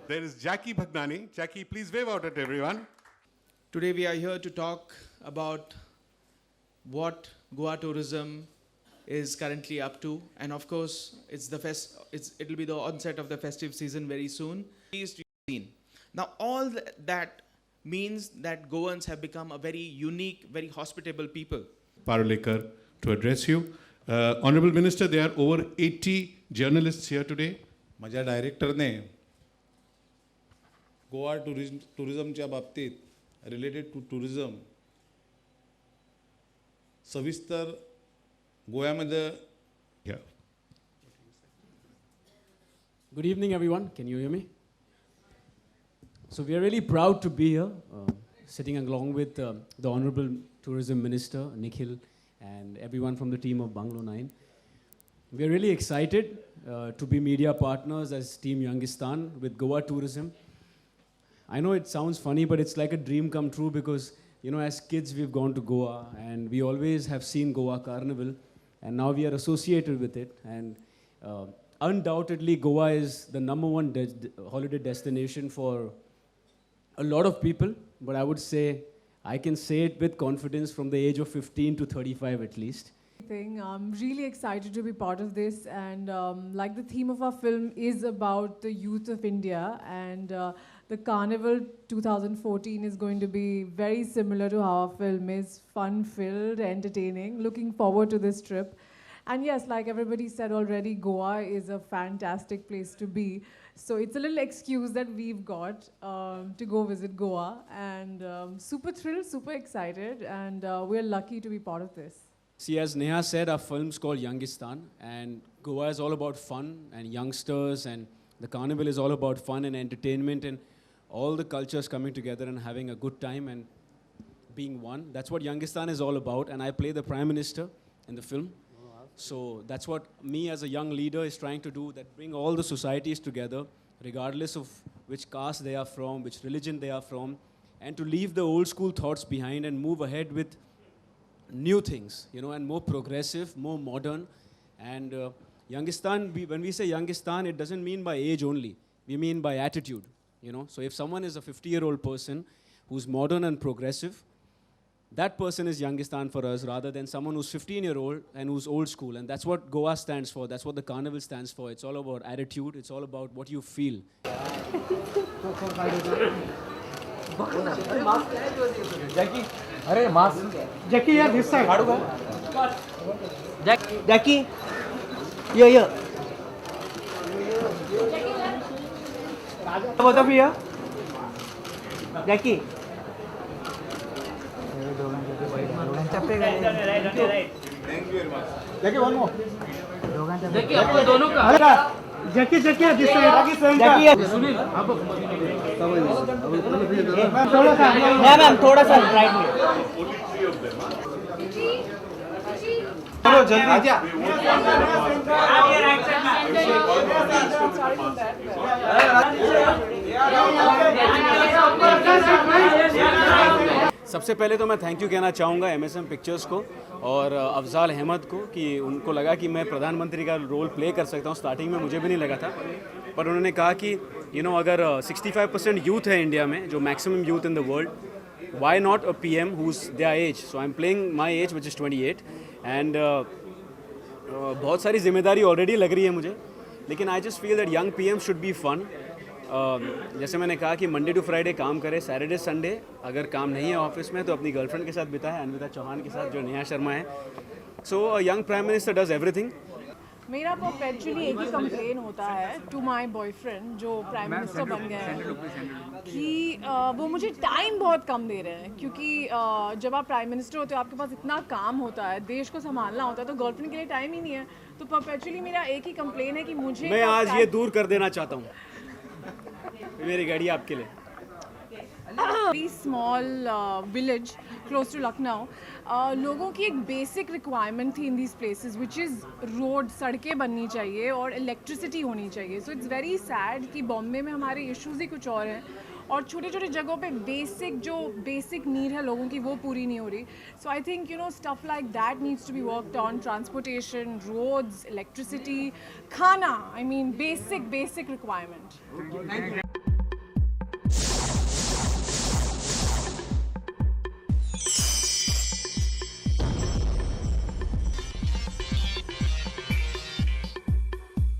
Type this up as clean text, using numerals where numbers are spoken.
There is Jackie Bhagnani. Jackie, please wave out at everyone. Today we are here to talk about what Goa tourism is currently up to, and of course it'll be the onset of the festive season very soon. Now all that means that Goans have become a very unique, very hospitable people. Parulekar to address you. Honorable Minister, there are over 80 journalists here today. माझ्या डायरेक्टरने गोवा टुरिझमच्या बाबतीत related to tourism सविस्तर गोव्यामध्ये Yeah. Good evening, everyone. Can you hear me? So we are really proud to be here, sitting along with the Honorable Tourism Minister, Nikhil, and everyone from the team of Bungalow 9. We are really excited to be media partners as Team Youngistan with Goa Tourism. I know it sounds funny, but it's like a dream come true because, you know, as kids we've gone to Goa and we always have seen Goa Carnival, and now we are associated with it. And undoubtedly, Goa is the number one holiday destination for a lot of people, but I would say I can say it with confidence from the age of 15 to 35 at least. I'm really excited to be part of this, and like the theme of our film is about the youth of India, and the Carnival 2014 is going to be very similar to how our film is, fun-filled, entertaining. Looking forward to this trip. And yes, like everybody said already, Goa is a fantastic place to be. So it's a little excuse that we've got to go visit Goa, and super thrilled, super excited, and we're lucky to be part of this. See, as Neha said, our film's called Youngistan, and Goa is all about fun and youngsters, and the carnival is all about fun and entertainment and all the cultures coming together and having a good time and being one. That's what Youngistan is all about, and I play the Prime Minister in the film. So that's what me as a young leader is trying to do, that bring all the societies together, regardless of which caste they are from, which religion they are from, and to leave the old school thoughts behind and move ahead with new things, you know, and more progressive, more modern. And Youngistan, when we say Youngistan, it doesn't mean by age only. We mean by attitude, you know. So if someone is a 50-year-old person who's modern and progressive, that person is Youngistan for us, rather than someone who's 15-year-old and who's old school. And that's what Goa stands for. That's what the carnival stands for. It's all about attitude. It's all about what you feel. Jackie, अरे mask. Jackie, yeah, this side. Jackie, yeah. Both of you. Jackie. Jackie, one more. Jackie, आप दोनों का. Jackie, this side. Jackie, Sunil. थोड़ा सा. Ma'am, थोड़ा सा right में. चलो जल्दी आजा. आगे राइट साइड. सबसे पहले तो मैं थैंक यू कहना चाहूँगा MSM पिक्चर्स को और अफजाल अहमद को कि उनको लगा कि मैं प्रधानमंत्री का रोल प्ले कर सकता हूँ. स्टार्टिंग में मुझे भी नहीं लगा था, पर उन्होंने कहा कि अगर 65% यूथ है इंडिया में, जो maximum youth in the world, why not a PM who's their age. So I'm playing my age, which is 28, and बहुत सारी जिम्मेदारी ऑलरेडी लग रही है मुझे, लेकिन I just feel that young PM should be fun. जैसे मैंने कहा कि मंडे टू फ्राइडे काम करे, सैटरडे संडे अगर काम नहीं है ऑफिस में तो अपनी गर्लफ्रेंड के साथ बिताए, अन्विता चौहान के साथ जो नेहा शर्मा है. So young prime minister does everything. मेरा परपेचुअली एक ही कंप्लेन होता है टू माय बॉयफ्रेंड जो प्राइम मिनिस्टर बन गए हैं कि वो मुझे टाइम बहुत कम दे रहे हैं, क्योंकि जब आप प्राइम मिनिस्टर होते हो आपके पास इतना काम होता है, देश को संभालना होता है, तो गर्लफ्रेंड के लिए टाइम ही नहीं है. तो परपेचुअली मेरा एक ही कंप्लेन है कि मुझे मैं आज ये दूर कर देना चाहता हूँ. मेरी गाड़ी आपके लिए. Very small village close to Lucknow, लोगों की एक बेसिक रिक्वायरमेंट थी in these places, which is road, सड़कें बननी चाहिए और इलेक्ट्रिसिटी होनी चाहिए. सो इट्स वेरी सैड कि बॉम्बे में हमारे इश्यूज़ ही कुछ और हैं और छोटे छोटे जगहों पे बेसिक नीड है लोगों की वो पूरी नहीं हो रही. So I think stuff like that needs to be worked on. Transportation, roads, electricity, khana, I mean basic requirement.